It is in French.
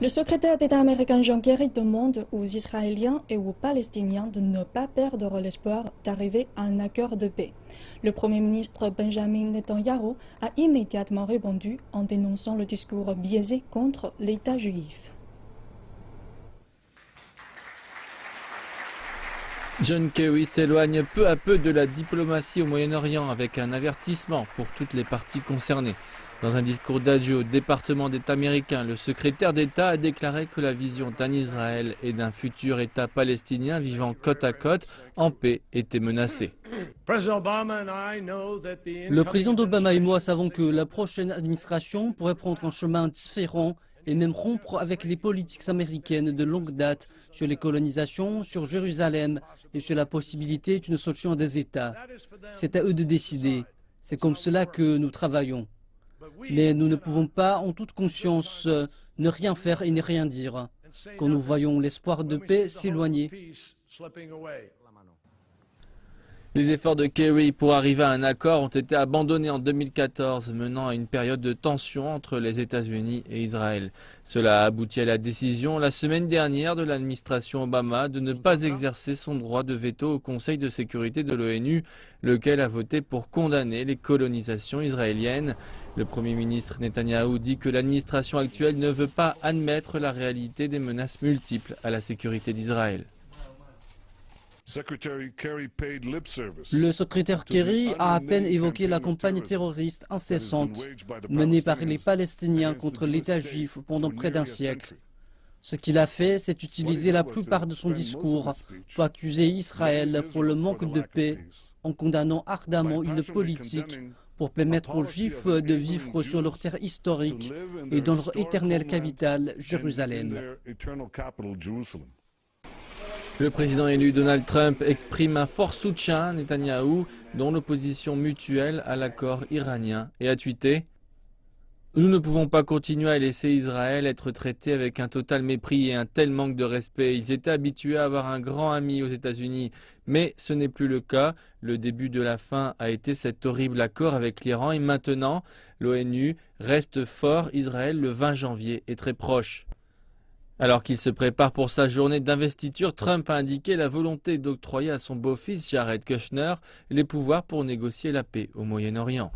Le secrétaire d'État américain John Kerry demande aux Israéliens et aux Palestiniens de ne pas perdre l'espoir d'arriver à un accord de paix. Le Premier ministre Benjamin Netanyahu a immédiatement répondu en dénonçant le discours biaisé contre l'État juif. John Kerry s'éloigne peu à peu de la diplomatie au Moyen-Orient avec un avertissement pour toutes les parties concernées. Dans un discours d'adieu au département d'État américain, le secrétaire d'État a déclaré que la vision d'un Israël et d'un futur État palestinien vivant côte à côte en paix était menacée. Le président Obama et moi savons que la prochaine administration pourrait prendre un chemin différent et même rompre avec les politiques américaines de longue date sur les colonisations, sur Jérusalem et sur la possibilité d'une solution des États. C'est à eux de décider. C'est comme cela que nous travaillons. Mais nous ne pouvons pas, en toute conscience, ne rien faire et ne rien dire, quand nous voyons l'espoir de paix s'éloigner. Les efforts de Kerry pour arriver à un accord ont été abandonnés en 2014, menant à une période de tension entre les États-Unis et Israël. Cela a abouti à la décision la semaine dernière de l'administration Obama de ne pas exercer son droit de veto au Conseil de sécurité de l'ONU, lequel a voté pour condamner les colonisations israéliennes. Le Premier ministre Netanyahou dit que l'administration actuelle ne veut pas admettre la réalité des menaces multiples à la sécurité d'Israël. Le secrétaire Kerry a à peine évoqué la campagne terroriste incessante menée par les Palestiniens contre l'État juif pendant près d'un siècle. Ce qu'il a fait, c'est utiliser la plupart de son discours pour accuser Israël pour le manque de paix, en condamnant ardemment une politique pour permettre aux Juifs de vivre sur leur terre historique et dans leur éternelle capitale, Jérusalem. Le président élu Donald Trump exprime un fort soutien à Netanyahou, dont l'opposition mutuelle à l'accord iranien, et a tweeté « Nous ne pouvons pas continuer à laisser Israël être traité avec un total mépris et un tel manque de respect. Ils étaient habitués à avoir un grand ami aux États-Unis, mais ce n'est plus le cas. Le début de la fin a été cet horrible accord avec l'Iran et maintenant, l'ONU reste fort. Israël, le 20 janvier, est très proche. » Alors qu'il se prépare pour sa journée d'investiture, Trump a indiqué la volonté d'octroyer à son beau-fils Jared Kushner les pouvoirs pour négocier la paix au Moyen-Orient.